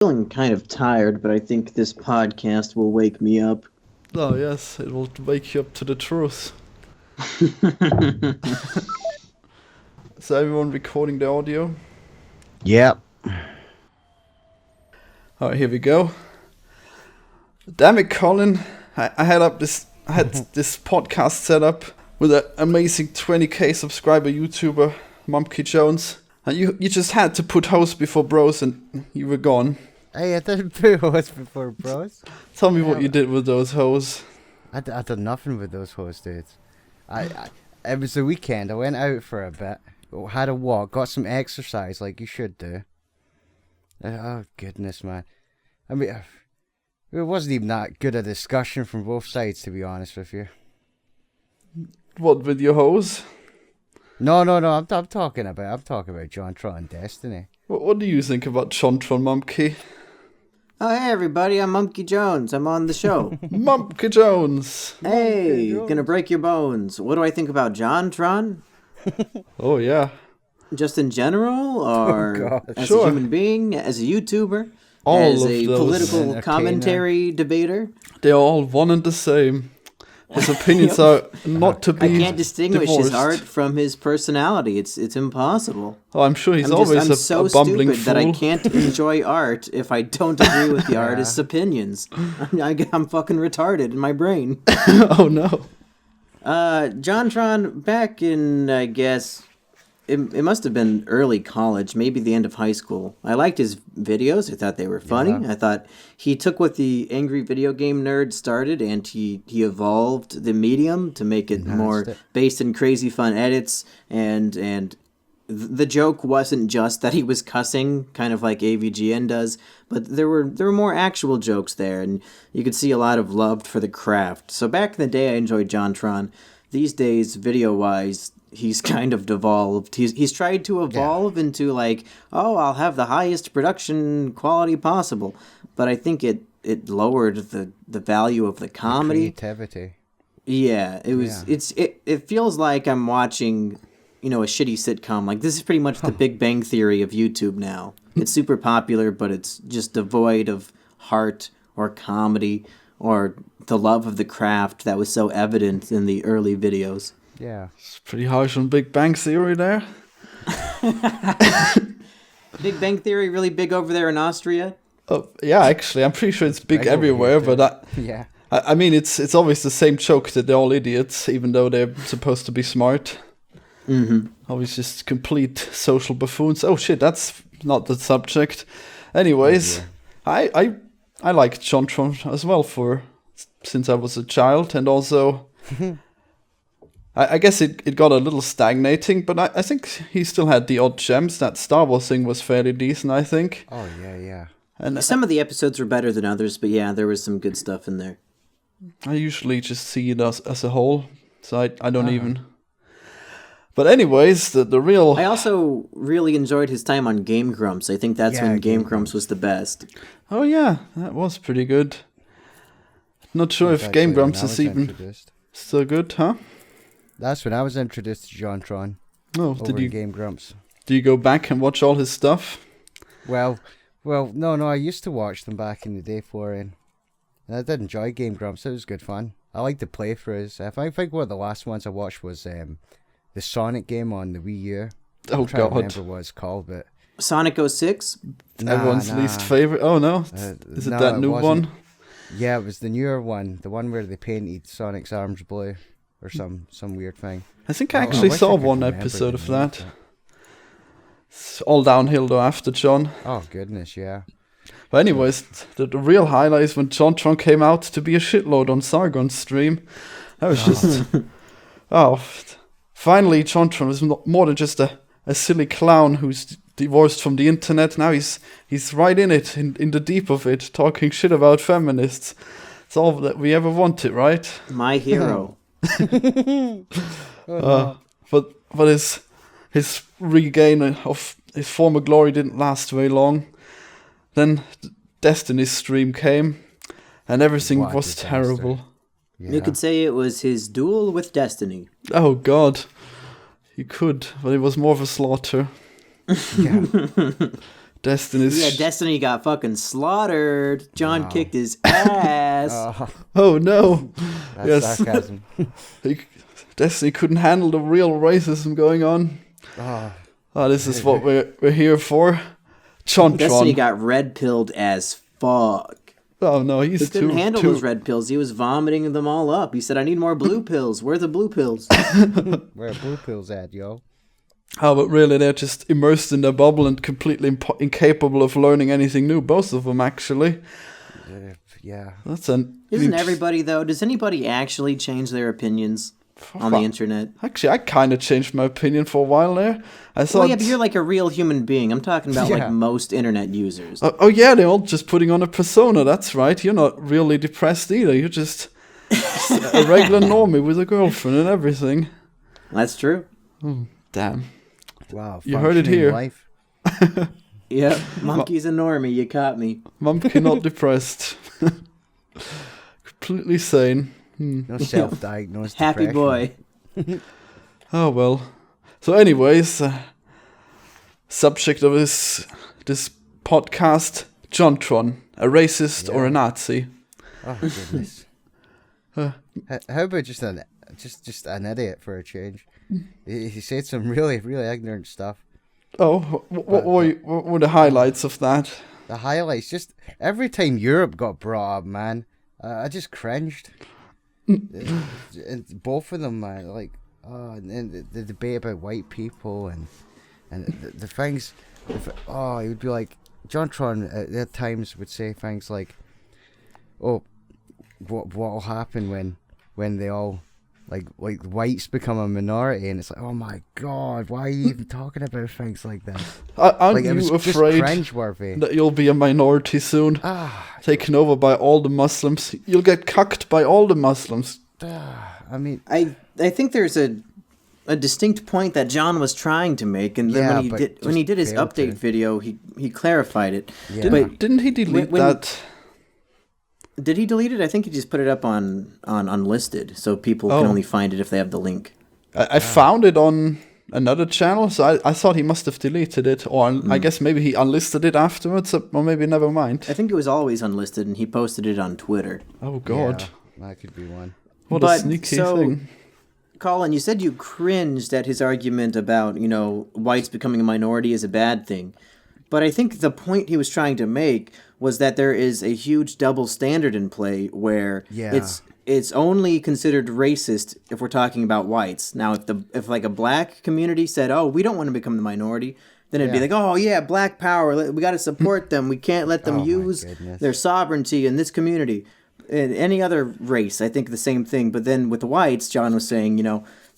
Feeling kind of tired, but I think this podcast will wake me up. Oh, yes, it will wake you up to the truth. Is everyone recording the audio? Yep. Alright, here we go. Damn it, Colin. I had this podcast set up with an amazing 20k subscriber YouTuber, Mumkey Jones. And you just had to put host before bros and you were gone. Hey, I didn't put hoes before bros. Tell me what you did with those hoes. I did nothing with those hoes, dude. It was the weekend. I went out for a bit, had a walk, got some exercise like you should do. Oh, goodness, man. I mean, it wasn't even that good a discussion from both sides, to be honest with you. What, with your hoes? No, I'm talking about Jontron and Destiny. What do you think about Jontron, Mumkey? Oh, hey everybody, I'm Mumkey Jones. I'm on the show. Mumkey Jones! Hey, gonna break your bones. What do I think about Jontron? Oh, yeah. Just in general, or as a human being, as a YouTuber, All as of a those. political commentary debater? They're all one and the same. His opinions are not to be I can't distinguish his divorced. art from his personality. It's impossible. Oh, I'm sure he's I'm always so a bumbling stupid fool. that I can't enjoy art if I don't agree with the artist's opinions. I'm fucking retarded in my brain. Oh, no. Jontron, back in, I guess, it must have been early college, maybe the end of high school. I liked his videos. I thought they were funny. Yeah. I thought he took what the angry video game nerd started and he evolved the medium to make it more based in crazy fun edits. And the joke wasn't just that he was cussing, kind of like AVGN does, but there were more actual jokes there, and you could see a lot of love for the craft. So back in the day, I enjoyed Jontron. These days, video-wise, he's kind of devolved. He's tried to evolve into like, oh, I'll have the highest production quality possible, but I think it lowered the value of the comedy. Creativity. Yeah, it feels like I'm watching, a shitty sitcom. Like, this is pretty much the Big Bang Theory of YouTube now. It's super popular, but it's just devoid of heart or comedy or the love of the craft that was so evident in the early videos. Yeah. It's pretty harsh on Big Bang Theory there. Big Bang Theory really big over there in Austria? Oh, yeah, actually, I'm pretty sure it's big I everywhere, believe but Yeah. I mean, it's always the same joke that they're all idiots, even though they're supposed to be smart. Mm-hmm. Always just complete social buffoons. Oh shit, that's not the subject. Anyways, I liked Jontron as well since I was a child, and also I guess it got a little stagnating, but I think he still had the odd gems. That Star Wars thing was fairly decent, I think. Oh, yeah. And Some of the episodes were better than others, but yeah, there was some good stuff in there. I usually just see it as a whole, so I don't even. But anyways, the real... I also really enjoyed his time on Game Grumps. I think that's when Game Grumps was the best. Oh yeah, that was pretty good. Not sure if Game Grumps is even still good, huh? That's when I was introduced to Jontron. Oh, Over in Game Grumps. Do you go back and watch all his stuff? Well, no, I used to watch them back in the day for it. And I did enjoy Game Grumps. It was good fun. I like the playthroughs. I think one of the last ones I watched was the Sonic game on the Wii U. Oh, I'm trying God. to remember what it's called, but... Sonic 06? Everyone's least favorite. Oh, no. Is it that new one? Yeah, it was the newer one. The one where they painted Sonic's arms blue. Or some weird thing. I think I actually saw one episode of that. It's all downhill though after John. Oh, goodness, yeah. But anyways, the real highlight is when Jontron came out to be a shitload on Sargon's stream. That was just... Finally, Jontron was more than just a silly clown who's divorced from the internet. Now he's right in it, in the deep of it, talking shit about feminists. It's all that we ever wanted, right? My hero. But his regain of his former glory didn't last very long. Then Destiny's stream came, and everything was terrible. Yeah. You could say it was his duel with Destiny. Oh God, you could, but it was more of a slaughter. Yeah. Destiny's... Destiny got fucking slaughtered. John kicked his ass. Oh no. That's sarcasm. Destiny couldn't handle the real racism going on. This is what we're here for. Jontron. Destiny got red-pilled as fuck. Oh no, he couldn't handle those red pills. He was vomiting them all up. He said, "I need more blue pills. Where are the blue pills?" Where are blue pills at, yo? Oh, but really, they're just immersed in their bubble and completely incapable of learning anything new. Both of them, actually. Yeah. Isn't everybody, though? Does anybody actually change their opinions on the internet? Actually, I kind of changed my opinion for a while there. I thought... but you're like a real human being. I'm talking about like most internet users. They're all just putting on a persona. That's right. You're not really depressed either. You're just a regular normie with a girlfriend and everything. That's true. Oh, damn. Wow. You heard it here. Life. Yep. Mumkey's a normie. You caught me. Mumkey not depressed. Completely sane. No self-diagnosed Happy depression. boy. Oh, well. So anyways, subject of this podcast, Jontron, a racist or a Nazi? Oh, goodness. How about just an idiot for a change? He said some really, really ignorant stuff. Oh, what were the highlights of that? The highlights, just every time Europe got brought up, man, I just cringed. And both of them, man, like, and the debate about white people and the things. He would be like, Jontron at times would say things like, "Oh, what'll happen when they all like whites become a minority?" And it's like, oh my god, why are you even talking about things like that? Aren't you afraid that you'll be a minority soon, taken over by all the Muslims? You'll get cucked by all the Muslims. I mean, I think there's a distinct point that John was trying to make, and then when he did his update video, he clarified it. Yeah. Didn't he delete that? Did he delete it? I think he just put it up on unlisted, so people can only find it if they have the link. I found it on another channel, so I thought he must have deleted it, or I guess maybe he unlisted it afterwards, or maybe never mind. I think it was always unlisted, and he posted it on Twitter. Oh god, that could be one. What a sneaky thing. Colin, you said you cringed at his argument about, whites becoming a minority is a bad thing. But I think the point he was trying to make was that there is a huge double standard in play where it's only considered racist if we're talking about whites. Now, if like a black community said, "Oh, we don't want to become the minority," then it'd be like, "Oh yeah, black power. We got to support them. We can't let them use their sovereignty in this community." In any other race, I think the same thing. But then with the whites, John was saying,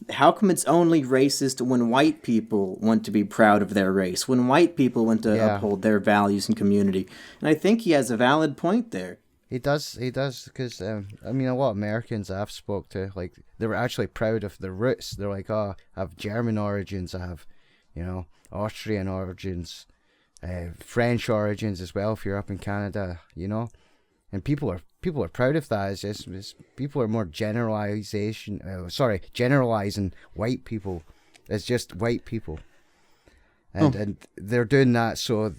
how come it's only racist when white people want to be proud of their race, when white people want to uphold their values and community? And I think he has a valid point there. He does, because, a lot of Americans I've spoke to, like, they were actually proud of their roots. They're like, I have German origins, I have, Austrian origins, French origins as well if you're up in Canada, And people are proud of that. It's just people are more generalizing white people as just white people, and they're doing that. So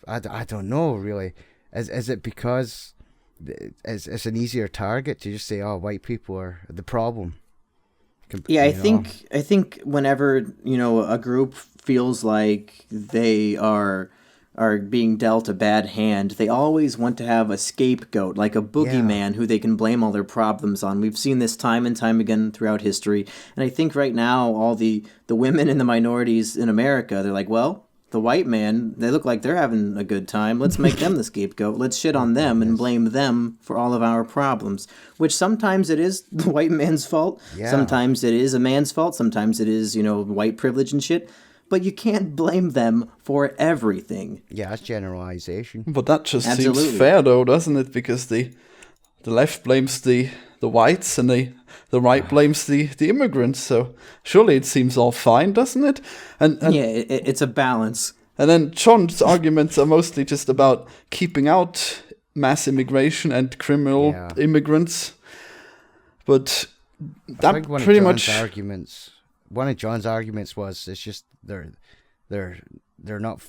I don't know really. Is it because it's an easier target to just say, "Oh, white people are the problem"? Yeah, I think whenever a group feels like they are being dealt a bad hand, they always want to have a scapegoat, like a boogeyman who they can blame all their problems on. We've seen this time and time again throughout history. And I think right now, all the women and the minorities in America, they're like, well, the white man, they look like they're having a good time. Let's make them the scapegoat. Let's shit on them and blame them for all of our problems. Which sometimes it is the white man's fault. Yeah. Sometimes it is a man's fault. Sometimes it is, white privilege and shit. But you can't blame them for everything. Yeah, that's generalization. But that just seems fair, though, doesn't it? Because the left blames the whites and the right blames the immigrants. So surely it seems all fine, doesn't it? And it's a balance. And then John's arguments are mostly just about keeping out mass immigration and criminal immigrants. But that pretty much... One of John's arguments was it's just they're they're not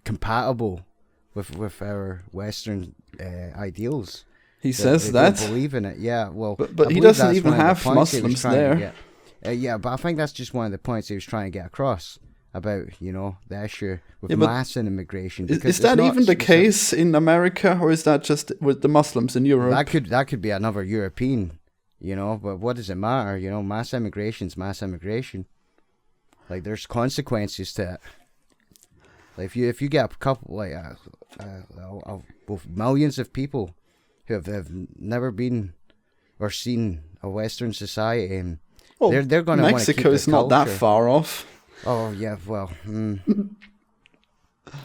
compatible with our Western ideals. He says that. Don't believe in it. Yeah, well, but he doesn't even have Muslims there. Yeah, but I think that's just one of the points he was trying to get across about, the issue with mass immigration. Is that even the case in America, or is that just with the Muslims in Europe? That could be another European, but what does it matter? Mass immigration's mass immigration. Like, there's consequences to it. Like, if you get a couple, millions of people who have never been or seen a Western society, and they're going to want to keep Mexico is not that far off. Oh yeah, well,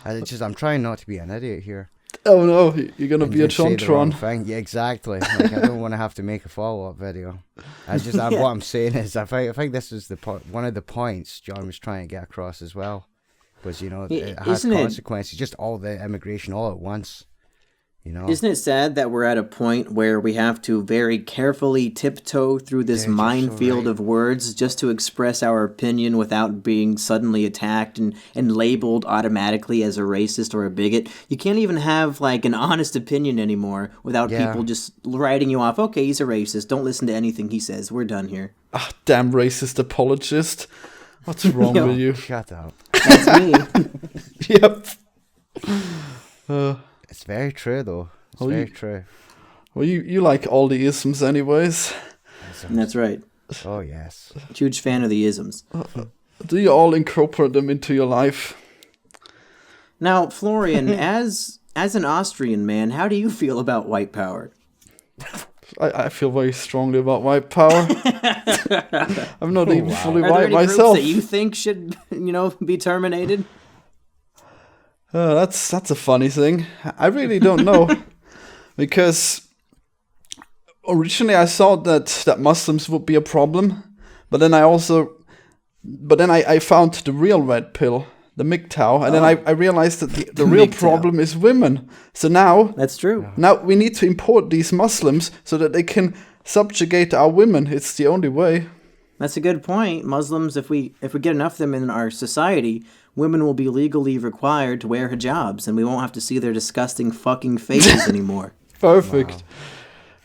I'm trying not to be an idiot here. Oh no, you're gonna be a Jontron. Yeah, exactly. Like, I don't want to have to make a follow-up video. What I'm saying is, I think this is one of the points John was trying to get across as well, was it has consequences, just all the immigration all at once. Isn't it sad that we're at a point where we have to very carefully tiptoe through this minefield of words just to express our opinion without being suddenly attacked and labeled automatically as a racist or a bigot? You can't even have like an honest opinion anymore without people just writing you off. Okay, he's a racist. Don't listen to anything he says. We're done here. Ah, damn racist apologist. What's wrong with you? Shut up. That's me. Yep. It's very true, though. It's very true. Well, you like all the isms anyways. That's right. Oh, yes. Huge fan of the isms. Do you all incorporate them into your life? Now, Florian, as an Austrian man, how do you feel about white power? I feel very strongly about white power. I'm not even fully white myself. Are there any groups that you think should, be terminated? That's a funny thing. I really don't know. Because originally I thought that Muslims would be a problem. But then I found the real red pill, the MGTOW. And then I realized that the real problem is women. So now... That's true. Now we need to import these Muslims so that they can subjugate our women. It's the only way. That's a good point. Muslims, if we get enough of them in our society, women will be legally required to wear hijabs, and we won't have to see their disgusting fucking faces anymore. Perfect. Wow.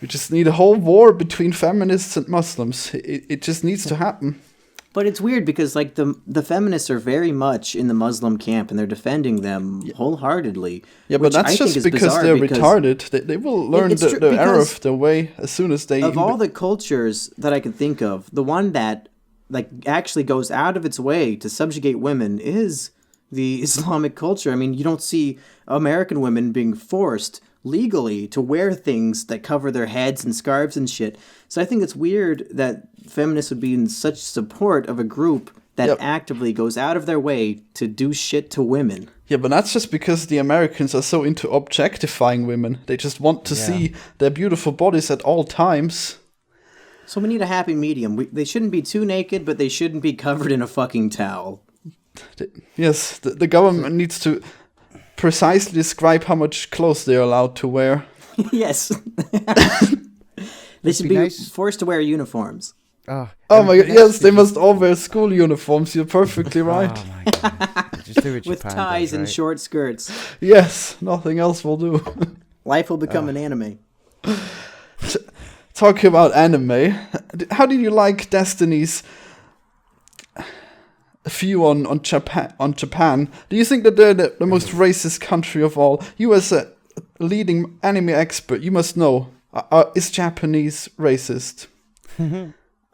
We just need a whole war between feminists and Muslims. It just needs to happen. But it's weird because like the feminists are very much in the Muslim camp, and they're defending them wholeheartly. Yeah, but that's just because they're retarded. They will learn the error of their way as soon as they... Of all the cultures that I can think of, the one that like actually goes out of its way to subjugate women is the Islamic culture. I mean, you don't see American women being forced legally to wear things that cover their heads and scarves and shit. So I think it's weird that feminists would be in such support of a group that actively goes out of their way to do shit to women. Yeah, but that's just because the Americans are so into objectifying women. They just want to see their beautiful bodies at all times. So we need a happy medium. They shouldn't be too naked, but they shouldn't be covered in a fucking towel. Yes, the government needs to precisely describe how much clothes they're allowed to wear. Yes. They should be forced to wear uniforms. Oh my god, yes, they must all wear school uniforms. You're perfectly right. Oh my god. Just do what with ties and short skirts. Yes, nothing else will do. Life will become an anime. Talking about anime, how did you like Destiny's view on Japan? Do you think that they're the most racist country of all? You as a leading anime expert, you must know, is Japanese racist?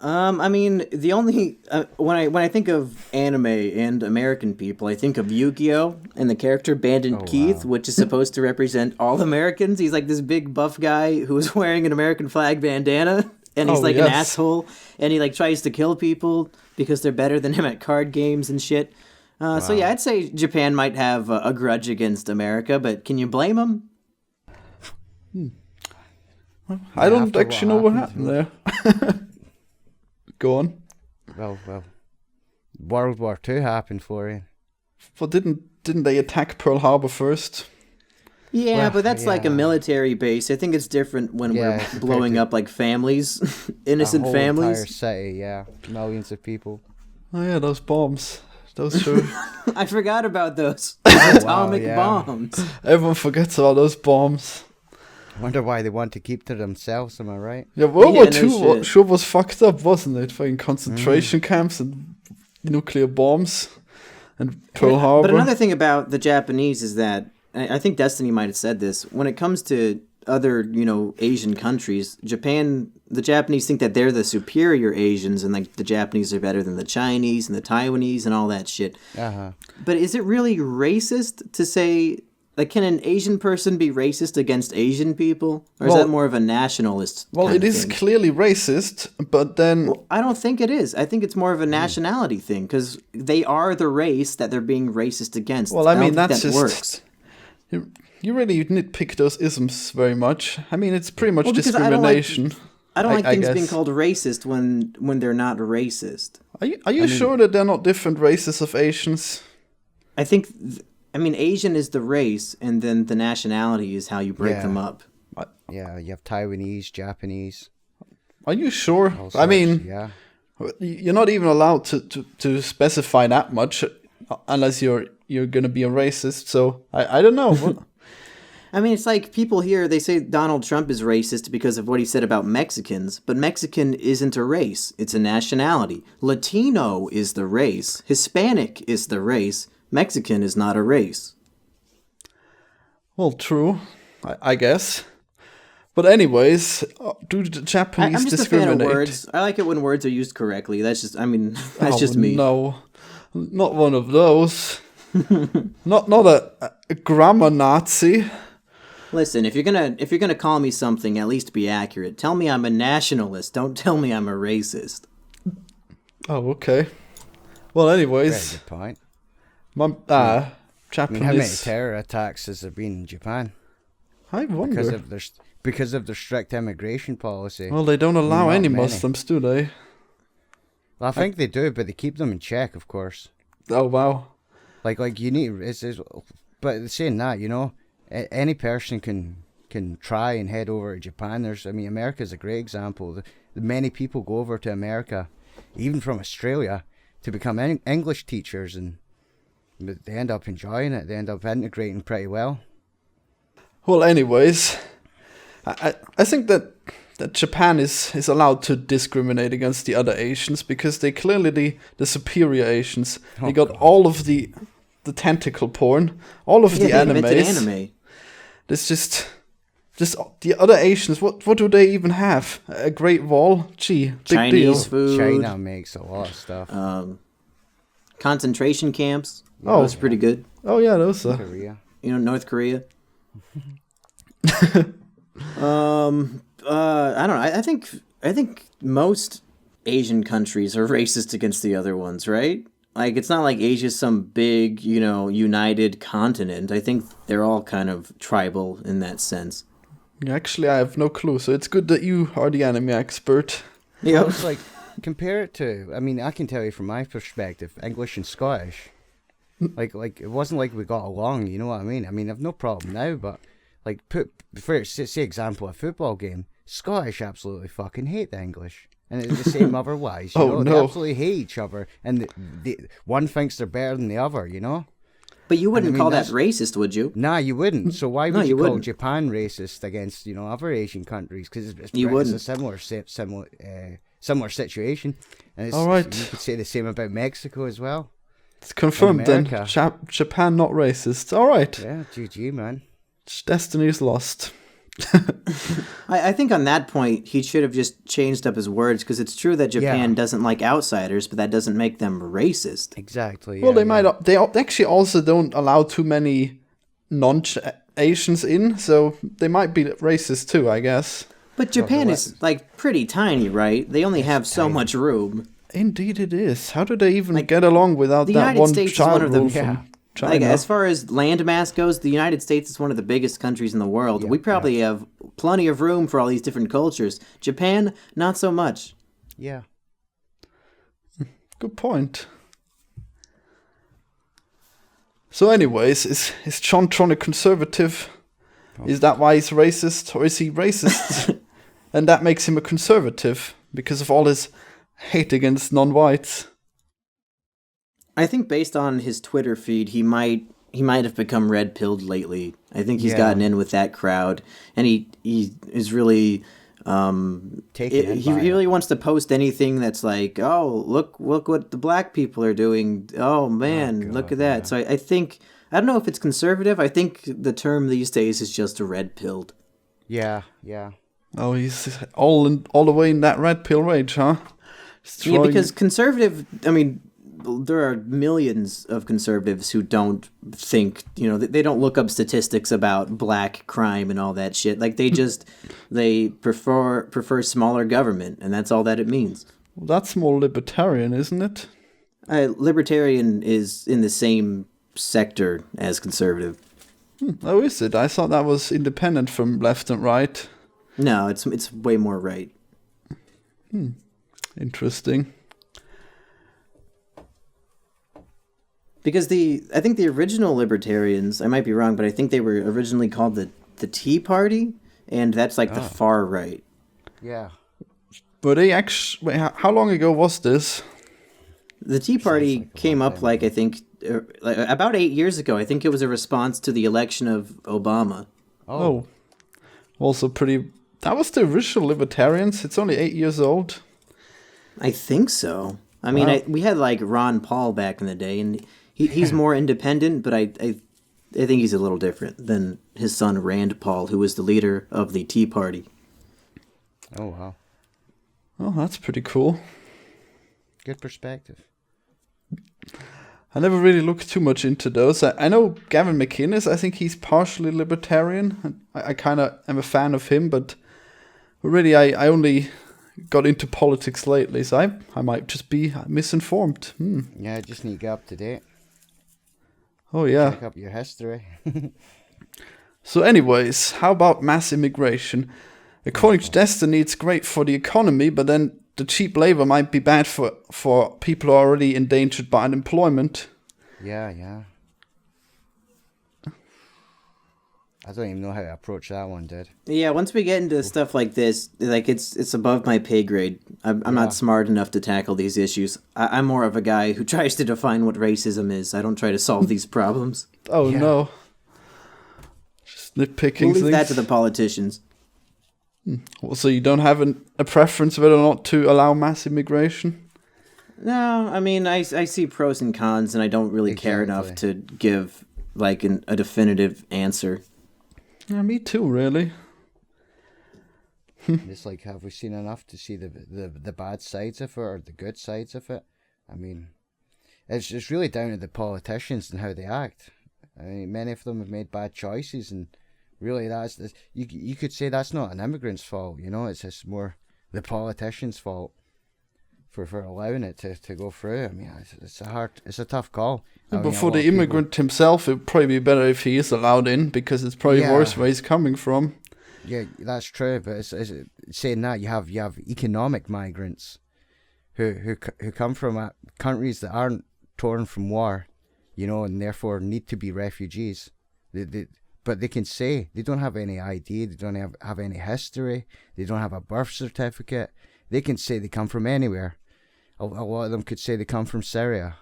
I mean, the only when I think of anime and American people, I think of Yu-Gi-Oh! And the character Bandit Keith, which is supposed to represent all Americans. He's like this big buff guy who's wearing an American flag bandana, and he's an asshole, and he like tries to kill people because they're better than him at card games and shit. So yeah, I'd say Japan might have a grudge against America, but can you blame them? I don't actually know what happened there. Go on. Well, World War II happened for you. Well, didn't they attack Pearl Harbor first? Yeah, but that's like a military base. I think it's different when we're blowing up like families, innocent families. Entire city, millions of people. Oh yeah, those bombs. Those sure. I forgot about those wow, atomic yeah. bombs. Everyone forgets about those bombs. Wonder why they want to keep to themselves, am I right? Yeah, World War no II shit. sure was fucked up, wasn't it? Fucking concentration camps and nuclear bombs and Pearl Harbor. But another thing about the Japanese is that, I think Destiny might have said this, when it comes to other, Asian countries, the Japanese think that they're the superior Asians and like the Japanese are better than the Chinese and the Taiwanese and all that shit. Uh-huh. But is it really racist to say, like, can an Asian person be racist against Asian people? Or is that more of a nationalist kind it of is thing? clearly racist, but then... Well, I don't think it is. I think it's more of a nationality thing, because they are the race that they're being racist against. Well, I mean, don't think that's that just... works. You really nitpick those isms very much. I mean, it's pretty much Because discrimination. I don't like things guess. being called racist when they're not racist. Are you sure that they're not different races of Asians? I think, Asian is the race, and then the nationality is how you break them up. Yeah, you have Taiwanese, Japanese. Are you sure? all I mean, sorts, yeah. you're not even allowed to specify that much unless you're going to be a racist. So I don't know. I mean, it's like people here, they say Donald Trump is racist because of what he said about Mexicans, but Mexican isn't a race, it's a nationality. Latino is the race, Hispanic is the race, Mexican is not a race. Well, true, I guess. But anyways, do the Japanese I'm just discriminate? a fan of words. I like it when words are used correctly. That's just, that's just me. No, not one of those. not a grammar Nazi. Listen, if you're gonna call me something, at least be accurate. Tell me I'm a nationalist. Don't tell me I'm a racist. Oh, okay. Well, anyways, Very good point. Japanese. How many terror attacks has there been in Japan? I wonder. Because of their strict immigration policy. Well, they don't allow Not any many. Muslims, do they? Well, I think they do, but they keep them in check, of course. Oh, wow. Like you need, but saying that, any person can try and head over to Japan. America's a great example. Many people go over to America, even from Australia, to become English teachers, and they end up enjoying it. They end up integrating pretty well. Well, anyways, I think that Japan is allowed to discriminate against the other Asians because they clearly the superior Asians. They got all of the tentacle porn, all of the animes. It's just the other Asians. What do they even have? A Great Wall? Gee, big Chinese deal. food. China makes a lot of stuff. Concentration camps. Oh. That's pretty good. Oh yeah, those are. Korea. North Korea. I don't know. I think most Asian countries are racist against the other ones, right? Like, it's not like Asia's some big, united continent. I think they're all kind of tribal in that sense. Actually, I have no clue, so it's good that you are the anime expert. Yeah. It's like, compare it to, I can tell you from my perspective, English and Scottish. Like it wasn't like we got along, you know what I mean? I've no problem now, but, like, say example, a football game, Scottish absolutely fucking hate the English. And it's the same otherwise, no. They absolutely hate each other, and the one thinks they're better than the other, But you wouldn't call that racist, would you? Nah, you wouldn't. So why would you call wouldn't. Japan racist against other Asian countries? Because it's wouldn't. a similar situation. And All right. You could say the same about Mexico as well. It's confirmed then. America. Japan not racist. All right. Yeah, GG, man. Destiny's lost. I think on that point, he should have just changed up his words, because it's true that Japan doesn't like outsiders, but that doesn't make them racist. Exactly. Well, they actually also don't allow too many non-Asians in, so they might be racist too, I guess. But Japan is, like, pretty tiny, right? They only have so much room. Indeed it is. How do they even get along without the that United one States is child one of the- rule from China? Like, as far as land mass goes, the United States is one of the biggest countries in the world. We probably have plenty of room for all these different cultures. Japan, not so much. Yeah. Good point. So anyways, is Jontron a conservative? Is that why he's racist? Or is he racist and that makes him a conservative because of all his hate against non-whites? I think based on his Twitter feed, he might have become red pilled lately. I think he's gotten in with that crowd, and he is really he really wants to post anything that's like, oh, look what the black people are doing. Oh man, look at that. So I think, I don't know if it's conservative. I think the term these days is just a red pilled. Yeah. Oh, he's all the way in that red pill rage, huh? Yeah, because conservative, I mean, there are millions of conservatives who don't think, they don't look up statistics about black crime and all that shit. Like, they prefer smaller government, and that's all that it means. Well, that's more libertarian, isn't it? Libertarian is in the same sector as conservative. Oh, is it? I thought that was independent from left and right. No, it's way more right. Interesting. Because I think the original libertarians, I might be wrong, but I think they were originally called the Tea Party, and that's like the far right. Yeah. But they actually, wait, how long ago was this? The Tea Party came up, I think, about 8 years ago. I think it was a response to the election of Obama. Oh. Also pretty, that was the original libertarians. It's only 8 years old. I think so. I mean, we had like Ron Paul back in the day, and he's more independent, but I think he's a little different than his son Rand Paul, who was the leader of the Tea Party. Oh, wow. Oh, that's pretty cool. Good perspective. I never really looked too much into those. I know Gavin McInnes, I think he's partially libertarian. I kind of am a fan of him, but really I only got into politics lately, so I might just be misinformed. Yeah, I just need to get up to date. Oh, yeah. Check up your history. So anyways, how about mass immigration? According to Destiny, it's great for the economy, but then the cheap labor might be bad for people who are already endangered by unemployment. Yeah. I don't even know how to approach that one, dude. Yeah, once we get into stuff like this, like it's above my pay grade. I'm not smart enough to tackle these issues. I'm more of a guy who tries to define what racism is. I don't try to solve these problems. Oh, no. Just nitpicking We'll leave things. that to the politicians. Well, so you don't have a preference whether or not to allow mass immigration? No, I mean, I see pros and cons, and I don't really care enough to give like a definitive answer. Yeah, me too, really. It's like, have we seen enough to see the bad sides of it or the good sides of it? I mean, it's really down to the politicians and how they act. I mean, many of them have made bad choices, and really you could say that's not an immigrant's fault, it's just more the politician's fault for allowing it to go through. I mean, it's a tough call. But for the immigrant himself, it would probably be better if he is allowed in, because it's probably worse where he's coming from. Yeah, that's true. But it's saying that you have economic migrants who come from countries that aren't torn from war, and therefore need to be refugees. But they can say they don't have any ID, they don't have any history, they don't have a birth certificate. They can say they come from anywhere. A lot of them could say they come from Syria.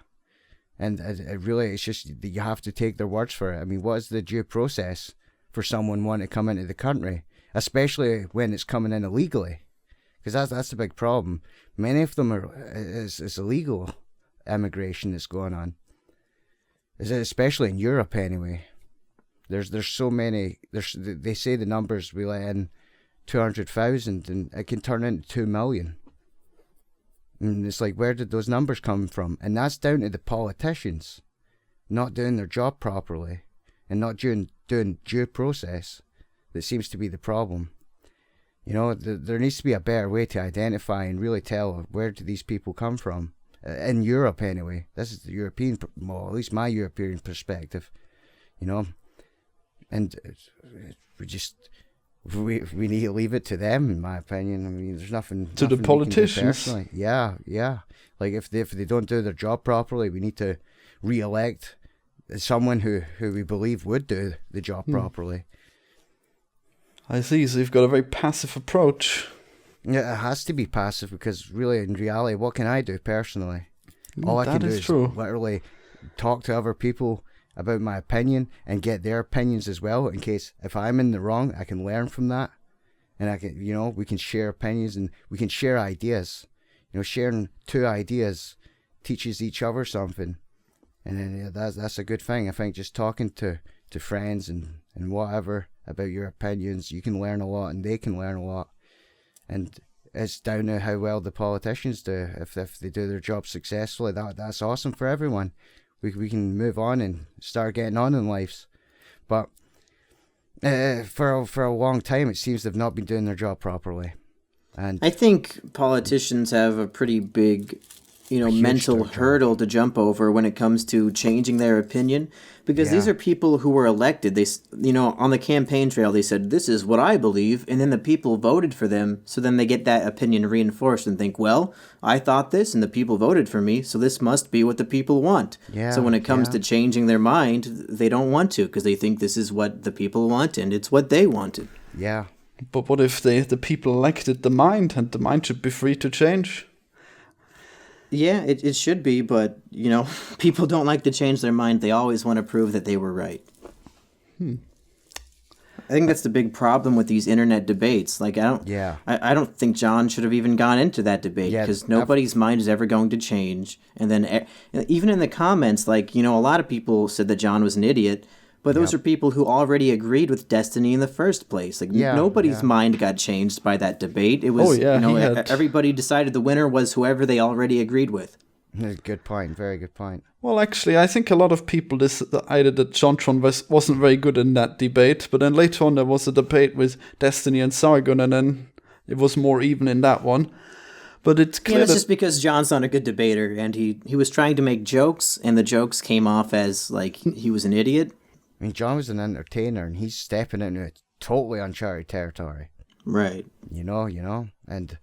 And it's just, you have to take their words for it. I mean, what is the due process for someone wanting to come into the country? Especially when it's coming in illegally. Because that's the big problem. Many of them is illegal immigration that's going on. Especially in Europe anyway. There's so many. They say the numbers, we let in 200,000 and it can turn into 2 million. And it's like, where did those numbers come from? And that's down to the politicians not doing their job properly and not doing due process. That seems to be the problem. There needs to be a better way to identify and really tell where do these people come from. In Europe anyway. This is the European, well, at least my European perspective. And we need to leave it to them, in my opinion. I mean, there's nothing to the politicians. Yeah. Like if they don't do their job properly, we need to re-elect someone who we believe would do the job properly. I see. So you've got a very passive approach. Yeah, it has to be passive because really, in reality, what can I do personally? All I can do is true. literally talk to other people about my opinion and get their opinions as well, in case if I'm in the wrong, I can learn from that. And I can, we can share opinions and we can share ideas. Sharing 2 ideas teaches each other something. And then that's a good thing. I think just talking to friends and whatever about your opinions, you can learn a lot and they can learn a lot. And it's down to how well the politicians do. If they do their job successfully, that's awesome for everyone. We can move on and start getting on in lives. But for a long time, it seems they've not been doing their job properly. And I think politicians have a pretty big, mental hurdle to jump over when it comes to changing their opinion, because these are people who were elected. They, on the campaign trail, they said, this is what I believe, and then the people voted for them, so then they get that opinion reinforced and think, well, I thought this, and the people voted for me, so this must be what the people want. So when it comes to changing their mind, they don't want to, because they think this is what the people want, and it's what they wanted. Yeah. But what if the people elected the mind, and the mind should be free to change? Yeah, it should be, but, people don't like to change their mind. They always want to prove that they were right. I think that's the big problem with these internet debates. Like, I don't think John should have even gone into that debate, because nobody's mind is ever going to change. And then even in the comments, like, a lot of people said that John was an idiot, but those are people who already agreed with Destiny in the first place. Like, nobody's mind got changed by that debate. It was, everybody decided the winner was whoever they already agreed with. Good point. Very good point. Well, actually, I think a lot of people decided that Jontron wasn't very good in that debate, but then later on there was a debate with Destiny and Sargon, and then it was more even in that one. But it's clear that's just because John's not a good debater, and he was trying to make jokes, and the jokes came off as, like, he was an idiot. I mean, John was an entertainer, and he's stepping into a totally uncharted territory. Right. And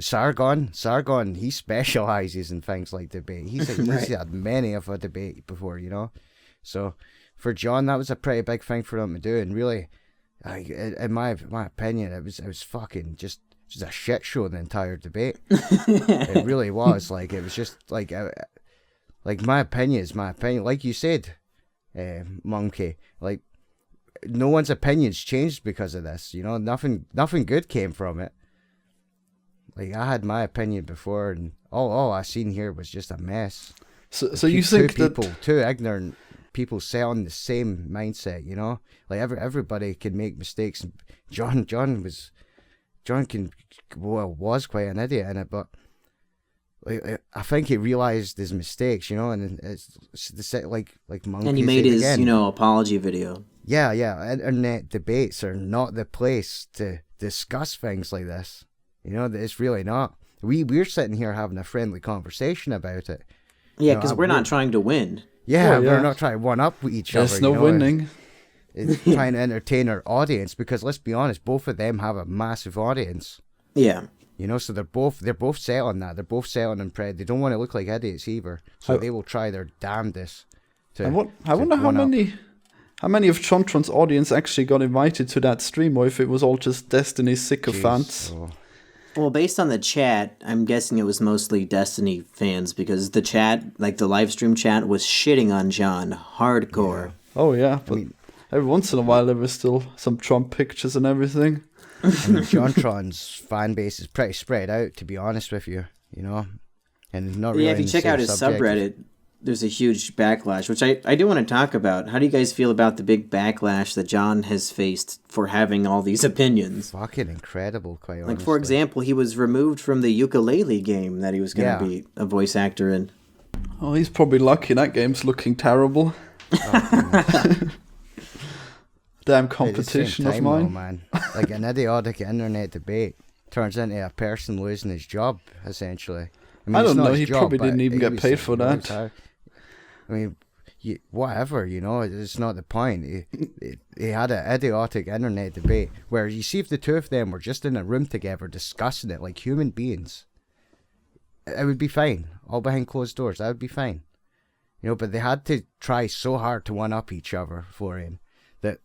Sargon, he specializes in things like debate. He's had many of a debate before, So, for John, that was a pretty big thing for him to do, and really, in my opinion, it was fucking just a shit show, the entire debate. It really was. Like, it was just, like my opinion is my opinion. Like you said, Mumkey, like, no one's opinions changed because of this. Nothing good came from it. Like, I had my opinion before, and all I seen here was just a mess. So you think two ignorant people selling the same mindset, Like, everybody can make mistakes. And John was quite an idiot in it, but I think he realized his mistakes, and it's like Mumkey. And he made his, apology video. Yeah. Internet debates are not the place to discuss things like this. It's really not. We're sitting here having a friendly conversation about it. Yeah, because we're not trying to win. Yeah, we're not trying to one up with each other. There's no winning. It's trying to entertain our audience, because let's be honest, both of them have a massive audience. Yeah. So they're both set on that. They're both set on and pred. They don't want to look like idiots either. So they will try their damnedest to. I wonder how many of Jontron's audience actually got invited to that stream, or if it was all just Destiny sycophants. Well, based on the chat, I'm guessing it was mostly Destiny fans, because the chat, like the live stream chat, was shitting on John hardcore. Yeah. Oh yeah, but every once in a while there was still some Trump pictures and everything. Jontron's fan base is pretty spread out, to be honest with you, and not really. Yeah, if you check out his subreddit, there's a huge backlash, which I do want to talk about. How do you guys feel about the big backlash that John has faced for having all these opinions? Fucking incredible, quite honestly. Like, for example, he was removed from the ukulele game that he was going to be a voice actor in. Oh, he's probably lucky. That game's looking terrible. Damn competition of mine. Though, man. Like, an idiotic internet debate turns into a person losing his job, essentially. I don't know, he probably didn't even get paid for that. I mean, whatever, it's not the point. He had an idiotic internet debate where you see if the two of them were just in a room together discussing it like human beings, it would be fine. All behind closed doors, that would be fine. But they had to try so hard to one-up each other for him that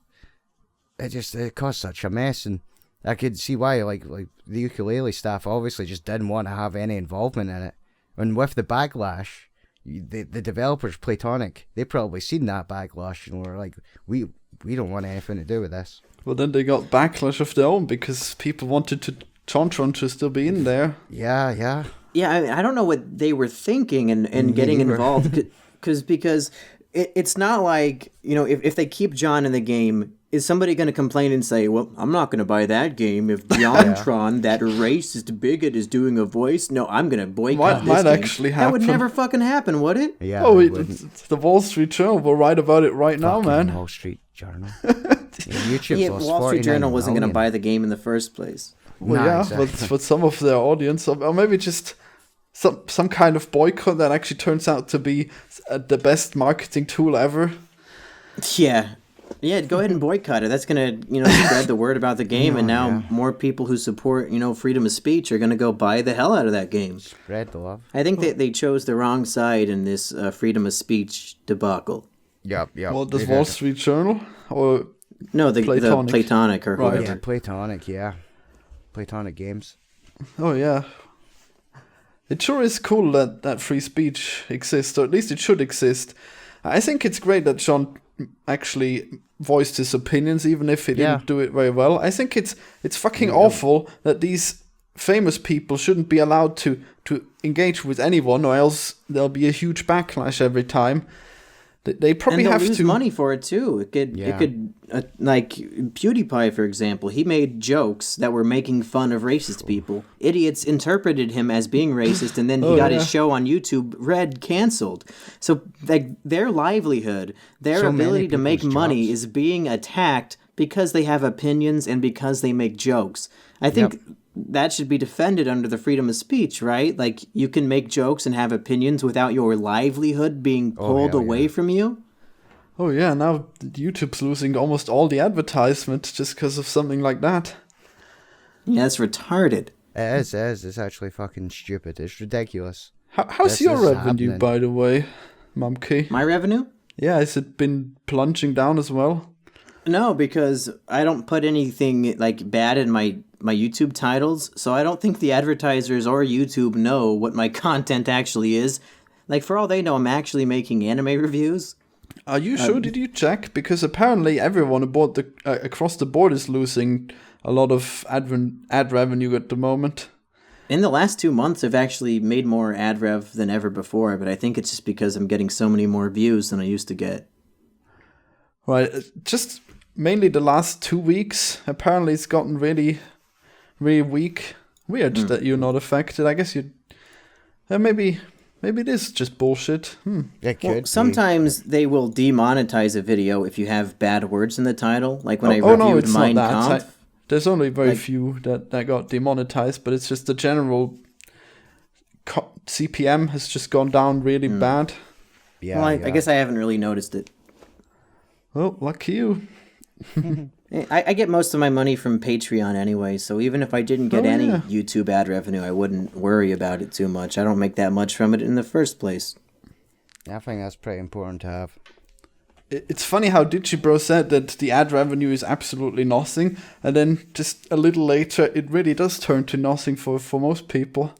it caused such a mess. And I could see why, like the ukulele staff obviously just didn't want to have any involvement in it. And with the backlash, the developers, Platonic, they probably seen that backlash and were like, we don't want anything to do with this. Well, then they got backlash of their own because people wanted Jontron to still be in there. Yeah. Yeah, I don't know what they were thinking and getting involved because it's not like, if they keep John in the game, is somebody going to complain and say, well, I'm not going to buy that game if Jontron, that racist bigot, is doing a voice? No, I'm going to boycott this might game. Actually happen. That would never fucking happen, would it? Yeah. Oh, it's the Wall Street Journal will write about it right now, man. Wall Street Journal. YouTube Wall Street Journal wasn't going to buy the game in the first place. Well, yeah, exactly. but some of their audience, or maybe just some kind of boycott that actually turns out to be the best marketing tool ever. Yeah, go ahead and boycott it. That's going to, spread the word about the game, and now more people who support, freedom of speech are going to go buy the hell out of that game. Spread the love. I think they chose the wrong side in this freedom of speech debacle. Yep. Well, does Wall Street Journal or no, the Platonic or whoever. Yeah, Platonic, yeah. Komix-games. Oh, yeah. It sure is cool that free speech exists, or at least it should exist. I think it's great that John actually voiced his opinions, even if he didn't do it very well. I think it's fucking awful that these famous people shouldn't be allowed to engage with anyone, or else there'll be a huge backlash every time. They probably and have lose to money for it too. It could like PewDiePie, for example. He made jokes that were making fun of racist people. Idiots interpreted him as being racist, and then he got his show on YouTube canceled. So like their livelihood, their ability to make money is being attacked because they have opinions and because they make jokes. I think that should be defended under the freedom of speech, right? Like, you can make jokes and have opinions without your livelihood being pulled away from you. Oh yeah, now YouTube's losing almost all the advertisement just because of something like that. Yeah, that's retarded. It is. It's actually fucking stupid. It's ridiculous. How's your revenue, by the way, Mumkey? My revenue? Yeah, has it been plunging down as well? No, because I don't put anything like bad in my YouTube titles, so I don't think the advertisers or YouTube know what my content actually is. Like, for all they know, I'm actually making anime reviews. Are you sure? Did you check? Because apparently everyone aboard across the board is losing a lot of ad revenue at the moment. In the last 2 months, I've actually made more ad rev than ever before, but I think it's just because I'm getting so many more views than I used to get. Right, just mainly the last 2 weeks. Apparently it's gotten really, really weak. Weird that you're not affected. I guess you... maybe it is just bullshit. It could be. Sometimes they will demonetize a video if you have bad words in the title. Like when I reviewed Mein Kampf. There's only very few that got demonetized, but it's just the general CPM has just gone down really bad. Yeah, well, I guess I haven't really noticed it. Well, lucky you. I get most of my money from Patreon anyway, so even if I didn't get any YouTube ad revenue, I wouldn't worry about it too much. I don't make that much from it in the first place. I think that's pretty important to have. It's funny how Digibro said that the ad revenue is absolutely nothing, and then just a little later, it really does turn to nothing for most people.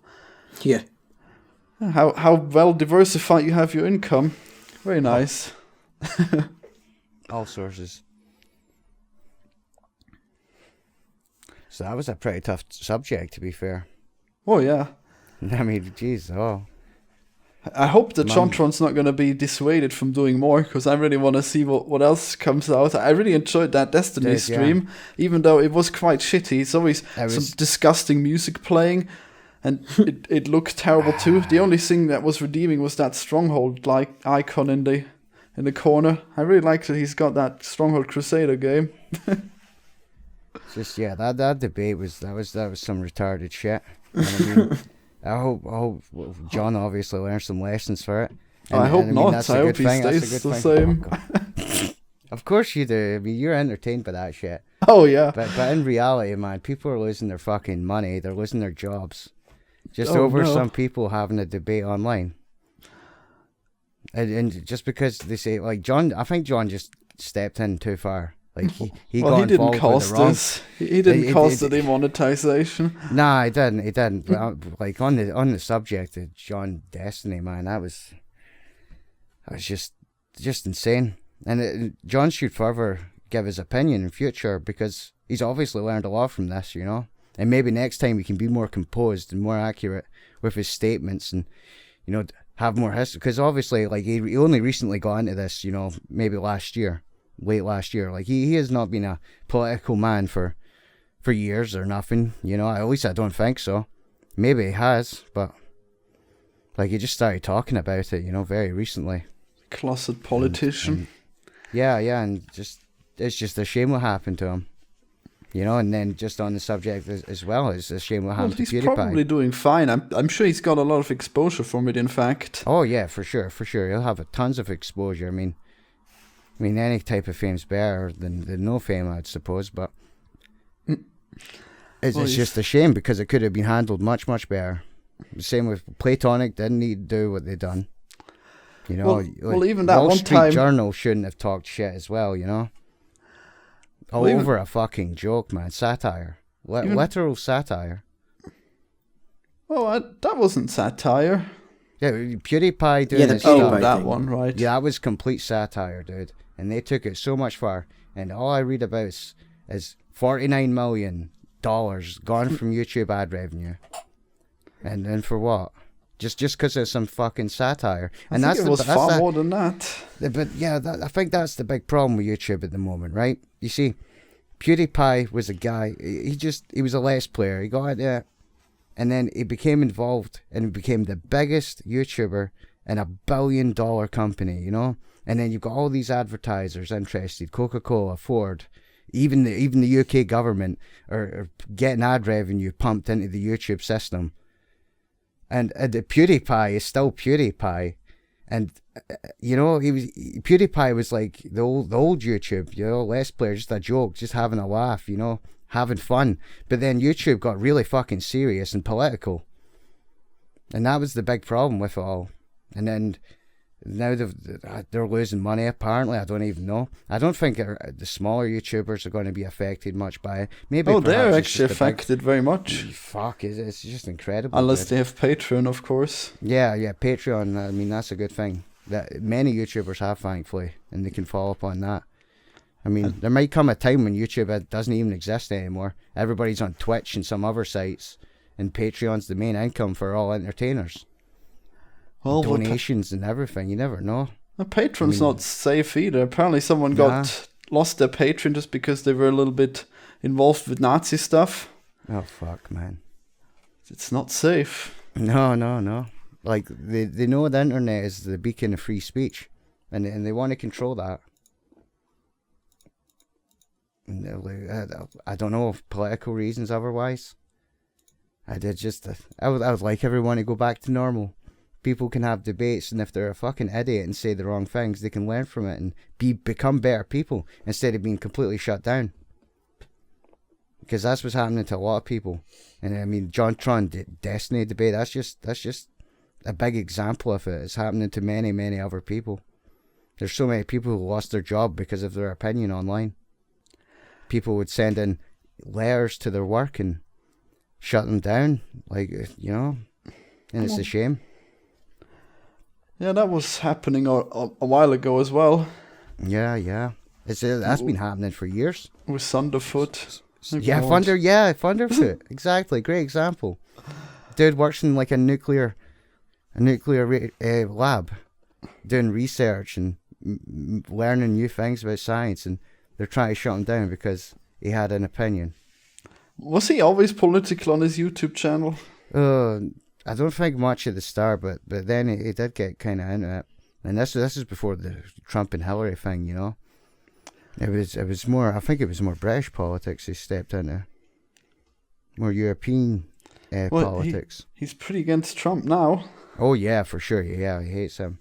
Yeah. How well diversified you have your income. Very nice. All sources. So that was a pretty tough subject, to be fair. Oh, yeah. I mean, jeez, I hope that Jontron's not going to be dissuaded from doing more, because I really want to see what else comes out. I really enjoyed that Destiny stream, even though it was quite shitty. It's always some disgusting music playing, and it looked terrible too. The only thing that was redeeming was that Stronghold-like icon in the corner. I really like that he's got that Stronghold Crusader game. Just that debate was some retarded shit. You know what I mean? I hope John obviously learned some lessons for it. And, I hope not. I hope he stays the same. Of course you do. I mean, you're entertained by that shit. Oh yeah. But in reality, man, people are losing their fucking money. They're losing their jobs, just over some people having a debate online. And just because they say, like, John, I think John just stepped in too far. Like he didn't cause this. He didn't cause the demonetization. Nah, he didn't. But like on the subject of John Destiny, man, that was It's just insane. And John should further give his opinion in future, because he's obviously learned a lot from this, and maybe next time he can be more composed and more accurate with his statements, and have more history, because obviously like he only recently got into this, maybe late last year. Like he has not been a political man for years or nothing, at least I don't think so. Maybe he has, but like he just started talking about it, very recently. Closet politician. And it's just a shame what happened to him. And then just on the subject as well, it's a shame what happened to PewDiePie. He's probably doing fine. I'm sure he's got a lot of exposure from it, in fact. Oh, yeah, for sure. He'll have tons of exposure. I mean, any type of fame's better than no fame, I'd suppose, but it's just a shame, because it could have been handled much, much better. The same with Platonic, didn't need to do what they done. Well, even that Wall one Street time... Journal shouldn't have talked shit as well, over a fucking joke, man. Satire. Literal satire. Oh, that wasn't satire. Yeah, PewDiePie doing his PewDiePie stuff. Oh, that one, right. Yeah, that was complete satire, dude. And they took it so much far. And all I read about is $49 million gone from YouTube ad revenue. And then for what? Just because of some fucking satire. I think it was far more than that. But yeah, I think that's the big problem with YouTube at the moment, right? You see, PewDiePie was a guy, he was a Let's Player. He got out there, and then he became involved, and he became the biggest YouTuber in $1 billion company, And then you've got all these advertisers interested, Coca-Cola, Ford, even the UK government are getting ad revenue pumped into the YouTube system. And the PewDiePie is still PewDiePie, and PewDiePie was like the old YouTube, Let's Play, just a joke, just having a laugh, having fun. But then YouTube got really fucking serious and political, and that was the big problem with it all. And then now they're losing money, apparently. I don't even know. I don't think the smaller YouTubers are going to be affected much by it. Maybe. They're actually affected very much. Fuck, it's just incredible. Unless they have Patreon, of course. Yeah, Patreon. I mean, that's a good thing that many YouTubers have, thankfully, and they can follow up on that. I mean, there might come a time when YouTube doesn't even exist anymore. Everybody's on Twitch and some other sites, and Patreon's the main income for all entertainers. Well, donations and everything, you never know. Patreon's not safe either. Apparently someone lost their Patreon just because they were a little bit involved with Nazi stuff. Oh, fuck, man. It's not safe. No. Like, they know the internet is the beacon of free speech, and they want to control that. I don't know, if political reasons otherwise. I would like everyone to go back to normal. People can have debates, and if they're a fucking idiot and say the wrong things, they can learn from it and become better people instead of being completely shut down. Because that's what's happening to a lot of people. And I mean, Jontron Destiny debate, that's just a big example of it. It's happening to many, many other people. There's so many people who lost their job because of their opinion online. People would send in letters to their work and shut them down, and it's a shame. Yeah, that was happening a while ago as well. Yeah. That's been happening for years. With Thunderfoot. Yeah, Thunderfoot. Exactly, great example. Dude works in like a nuclear lab, doing research and learning new things about science, and they're trying to shut him down because he had an opinion. Was he always political on his YouTube channel? I don't think much at the start, but then he did get kind of into it. And this is before the Trump and Hillary thing, It was more, I think it was more British politics he stepped into. More European politics. He's pretty against Trump now. Oh yeah, for sure. Yeah, he hates him.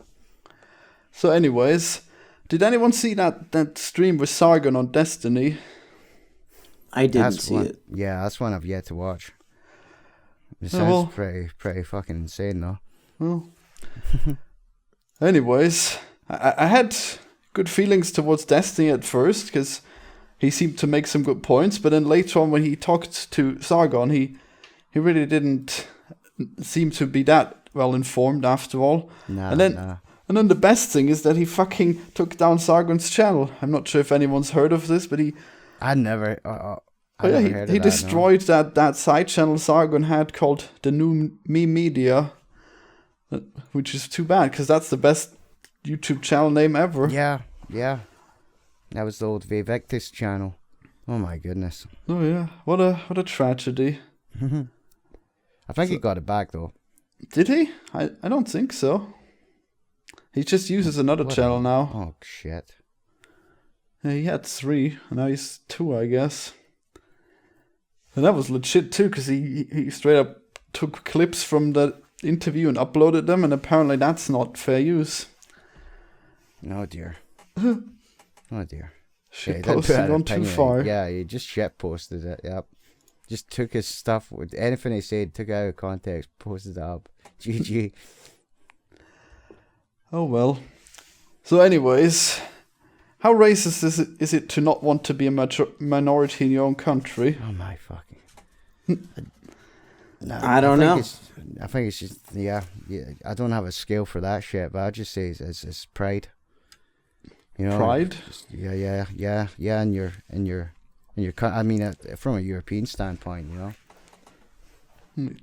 So anyways, did anyone see that stream with Sargon on Destiny? I didn't see it. Yeah, that's one I've yet to watch. It sounds pretty fucking insane, though. Well, anyways, I had good feelings towards Destiny at first, because he seemed to make some good points, but then later on when he talked to Sargon, he really didn't seem to be that well informed after all. Nah, and then And then the best thing is that he fucking took down Sargon's channel. I'm not sure if anyone's heard of this, but he never heard of he that, destroyed that side channel Sargon had called the New Me Media, which is too bad because that's the best YouTube channel name ever. Yeah. That was the old Vivectus channel. Oh my goodness. Oh yeah, what a tragedy. I think he got it back though. Did he? I don't think so. He just uses another channel now. Oh shit. Yeah, he had 3, and now he's 2, I guess. And that was legit too, because he straight up took clips from the interview and uploaded them, and apparently that's not fair use. Oh dear. Oh dear. Shit posting gone too far. Yeah, he just shit posted it. Yep. Just took his stuff with anything he said, took it out of context, posted it up. GG. Oh well. So, anyways, how racist is it to not want to be a minority in your own country? Oh my fucking. No, I don't know. I think it's just yeah. I don't have a scale for that shit, but I just say it's pride. You know, pride. Yeah. In your I mean, from a European standpoint, you know.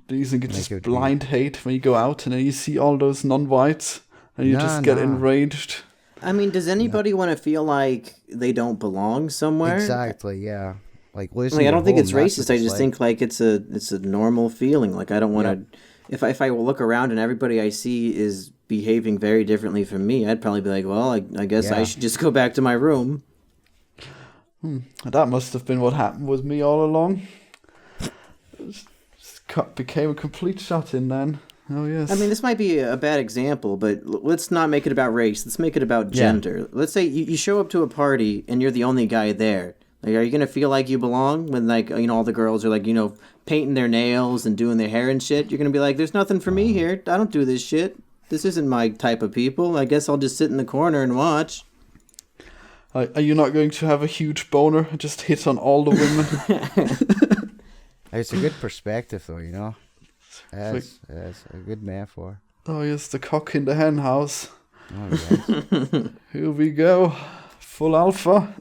Do you think it's just blind hate when you go out and then you see all those non-whites and you just get enraged? I mean, does anybody want to feel like they don't belong somewhere? Exactly. Yeah. Like I don't think it's racist. I just think like it's a normal feeling. Like I don't want to. If I look around and everybody I see is behaving very differently from me, I'd probably be like, well, I guess I should just go back to my room. That must have been what happened with me all along. Just became a complete shut-in then. Oh, yes. I mean, this might be a bad example, but let's not make it about race. Let's make it about gender. Yeah. Let's say you show up to a party and you're the only guy there. Like, are you going to feel like you belong when, like, you know, all the girls are, like, you know, painting their nails and doing their hair and shit? You're going to be like, there's nothing for me here. I don't do this shit. This isn't my type of people. I guess I'll just sit in the corner and watch. Are you not going to have a huge boner and just hit on all the women? It's a good perspective, though, you know. That's a good metaphor. Oh, yes, the cock in the hen house. Oh, yes. Here we go. Full alpha.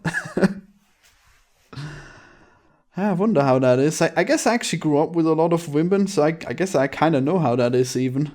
I wonder how that is. I guess I actually grew up with a lot of women, so I guess I kind of know how that is even.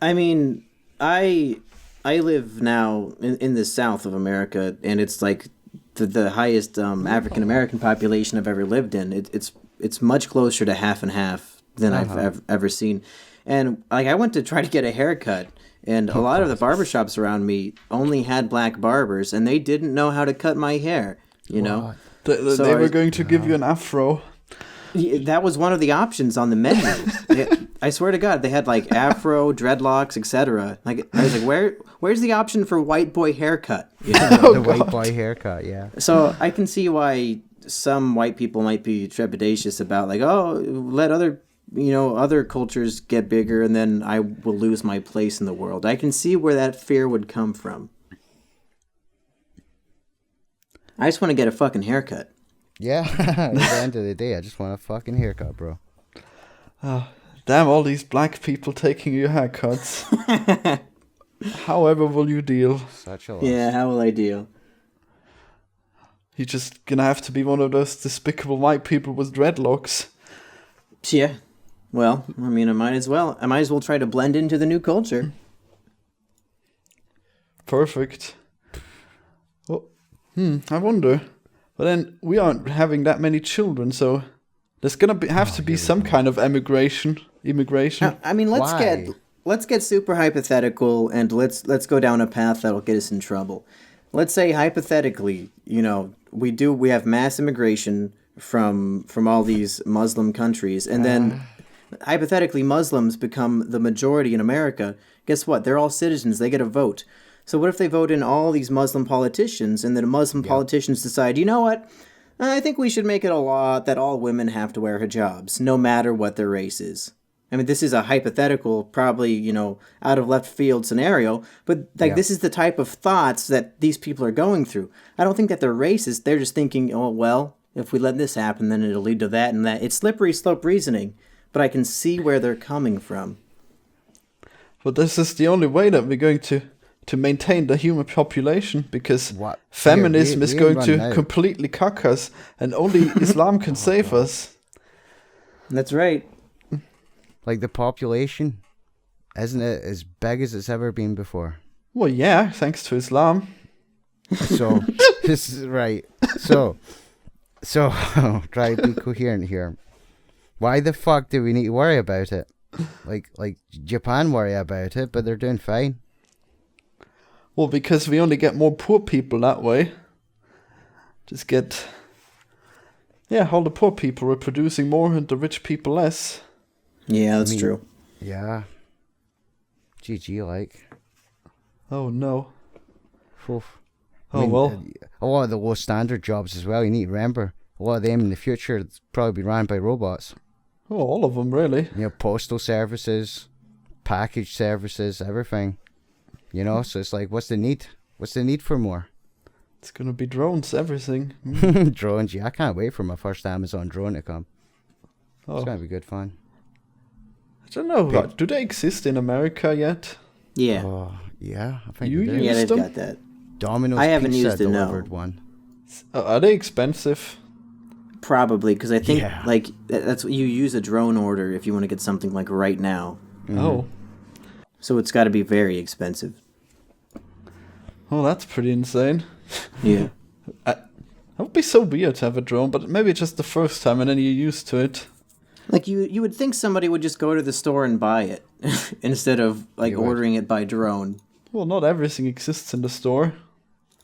I mean, I live now in the south of America, and it's like the highest African American population I've ever lived in. It's much closer to half and half than I've ever seen. And like I went to try to get a haircut, and a lot of the barbershops around me only had black barbers, and they didn't know how to cut my hair. You know, they were going to give you an afro. That was one of the options on the menu. I swear to God, they had like afro, dreadlocks, etc. Like I was like, where's the option for white boy haircut? You know? The white boy haircut, yeah. So I can see why some white people might be trepidatious about like, oh, let other cultures get bigger, and then I will lose my place in the world. I can see where that fear would come from. I just want to get a fucking haircut. Yeah, at the end of the day, I just want a fucking haircut, bro. Oh, damn, all these black people taking your haircuts. However will you deal? Such a loss. Yeah, how will I deal? You're just gonna have to be one of those despicable white people with dreadlocks. Yeah. Well, I mean, I might as well try to blend into the new culture. Perfect. Well, I wonder. But then we aren't having that many children, so there's gonna have to be some kind of immigration. I mean, let's get super hypothetical, and let's go down a path that'll get us in trouble. Let's say hypothetically, you know, we have mass immigration from all these Muslim countries, and then hypothetically Muslims become the majority in America. Guess what? They're all citizens. They get a vote. So what if they vote in all these Muslim politicians, and then Muslim politicians decide, you know what? I think we should make it a law that all women have to wear hijabs, no matter what their race is. I mean, this is a hypothetical, probably, you know, out of left field scenario, but this is the type of thoughts that these people are going through. I don't think that they're racist. They're just thinking, oh, well, if we let this happen, then it'll lead to that and that. It's slippery slope reasoning, but I can see where they're coming from. But this is the only way that we're going to maintain the human population, because What? feminism is going to out. completely cuck us, and only Islam can save us. That's right. Like the population, isn't it as big as it's ever been before? Well, yeah, thanks to Islam. So this is right. So try to be coherent here. Why the fuck do we need to worry about it? Like Japan worry about it, but they're doing fine. Well, because we only get more poor people that way. Just get... Yeah, all the poor people are producing more and the rich people less. Yeah, that's true. Yeah. GG, like. Oh, no. Oof. Well. A lot of the low standard jobs as well, you need to remember. A lot of them in the future will probably be run by robots. Oh, all of them, really. You know, postal services, package services, everything. You know, so it's like, what's the need? What's the need for more? It's going to be drones, everything. Drones, yeah, I can't wait for my first Amazon drone to come. Oh. It's going to be good fun. I don't know. Do they exist in America yet? Yeah. Oh, yeah, I think You they do. use Yeah, they've them? got that. Domino's I haven't Pizza used it, no. delivered one. Are they expensive? Probably, because I think Yeah. like that's what you use a drone order if you want to get something like right now. Oh. So it's got to be very expensive. Oh, that's pretty insane. Yeah. That would be so weird to have a drone, but maybe just the first time and then you're used to it. Like you would think somebody would just go to the store and buy it instead of like You would. ordering it by drone. Well, not everything exists in the store.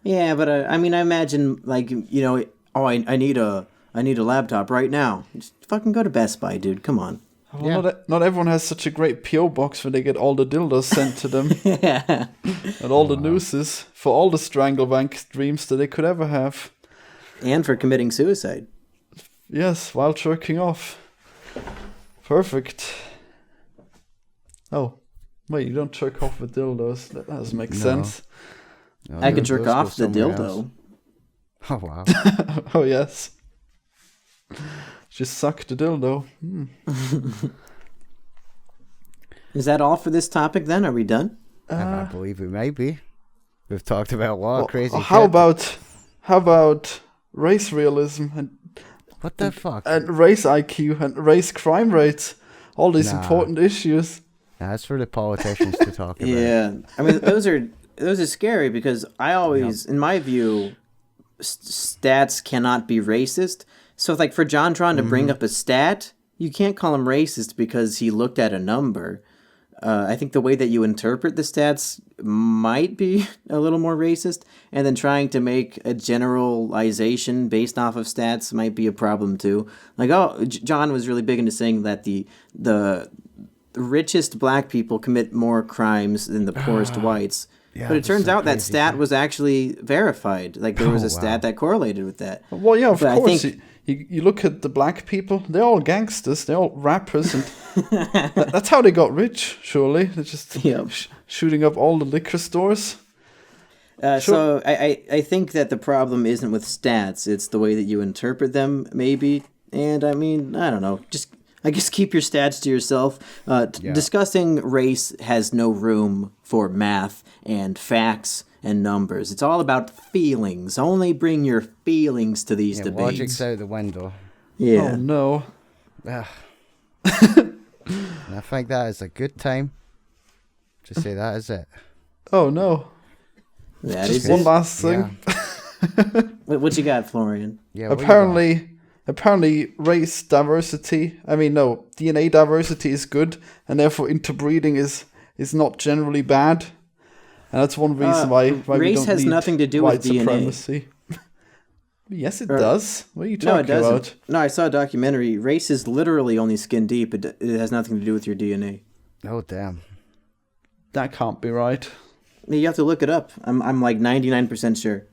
Yeah, but I mean, I imagine like I need a laptop right now. Just fucking go to Best Buy, dude. Come on. Well, Yeah. not everyone has such a great P.O. box where they get all the dildos sent to them Yeah. and all the nooses for all the stranglewank dreams that they could ever have. And for committing suicide. Yes, while jerking off. Perfect. Oh, wait, you don't jerk off with dildos. That doesn't make sense. No, I could those jerk go off the somewhere dildo. else. Oh, wow. Oh, yes. Just suck the dildo. Is that all for this topic then? Are we done? I believe we may be. We've talked about a lot of crazy How shit. about race realism What the fuck? and race IQ and race crime rates? All these Nah. important issues. Nah, that's for the politicians to talk about. Yeah. I mean, those are scary because I always, in my view, stats cannot be racist. So, like, for Jontron to bring up a stat, you can't call him racist because he looked at a number. I think the way that you interpret the stats might be a little more racist, and then trying to make a generalization based off of stats might be a problem too. Like, John was really big into saying that the richest black people commit more crimes than the poorest whites. Yeah, but it that's turns so out that crazy, stat huh? was actually verified. Like, there was a stat that correlated with that. Well, yeah, of But I course. think- You look at the black people, they're all gangsters, they're all rappers, and that's how they got rich, surely. They're just Yep. shooting up all the liquor stores. So I think that the problem isn't with stats. It's the way that you interpret them, maybe. And I mean, I don't know. I guess keep your stats to yourself. Discussing race has no room for math and facts and numbers. It's all about feelings. Only bring your feelings to these debates. Logic's out the window. Yeah. Oh, no. Ugh. And I think that is a good time to say that is it. Oh, no. That Just is one it. last thing. Yeah. What you got, Florian? Yeah, what you got? Apparently race diversity, DNA diversity is good, and therefore interbreeding is not generally bad. And that's one reason why we race don't has need nothing to do white with DNA. supremacy. Yes, it does. What are you No, it talking doesn't. about? No, I saw a documentary. Race is literally only skin deep. It has nothing to do with your DNA. Oh, damn. That can't be right. You have to look it up. I'm like 99% sure.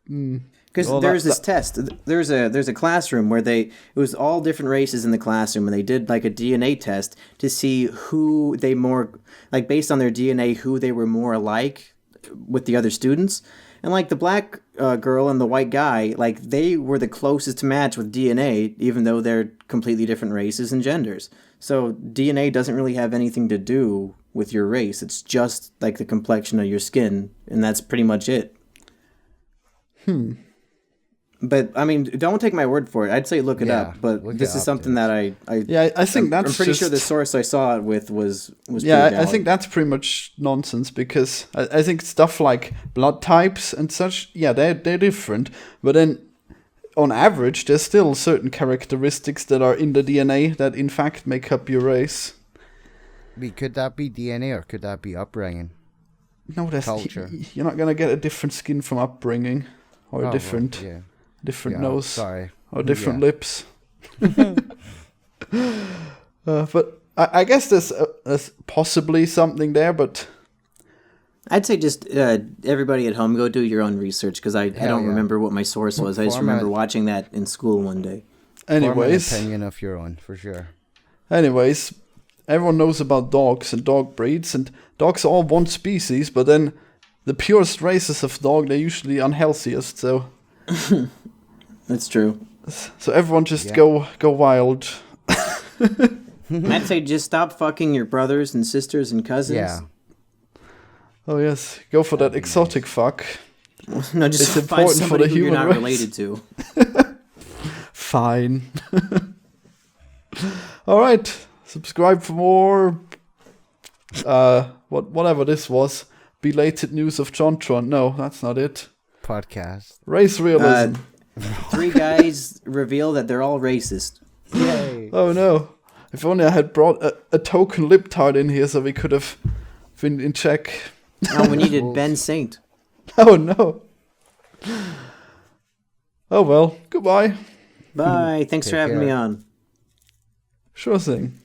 Because Well, there's this test. There's a classroom where it was all different races in the classroom, and they did like a DNA test to see who they more like based on their DNA who they were more alike with the other students. And like the black girl and the white guy, like they were the closest to match with DNA, even though they're completely different races and genders. So DNA doesn't really have anything to do with your race. It's just like the complexion of your skin, and that's pretty much it. But I mean, don't take my word for it. I'd say look it up. But this is something that I think I'm pretty sure the source I saw it with was I think that's pretty much nonsense, because I think stuff like blood types and such, they're different. But then, on average, there's still certain characteristics that are in the DNA that in fact make up your race. Could that be DNA or could that be upbringing? No, that's culture. You're not gonna get a different skin from upbringing, or a different nose, or different lips. But I guess there's possibly something there, but I'd say just everybody at home, go do your own research, because I don't remember what my source was. I just remember watching that in school one day. Anyways, form an opinion of your own, for sure. Anyways, everyone knows about dogs and dog breeds, and dogs are all one species, but then the purest races of dog, they're usually unhealthiest, so... That's true. So everyone just go wild. I'd say just stop fucking your brothers and sisters and cousins. Yeah. Oh yes, go for that exotic fuck. No, just it's find important somebody for the who human you're not race. related to. Fine. All right, subscribe for more. Whatever this was, belated news of Jontron. No, that's not it. Podcast. Race realism. 3 guys reveal that they're all racist. Yay. Oh no! If only I had brought a token libtard in here, so we could have been in check. Oh, we needed Ben Saint. Oh no! Oh well. Goodbye. Bye. Thanks for having me on. Sure thing.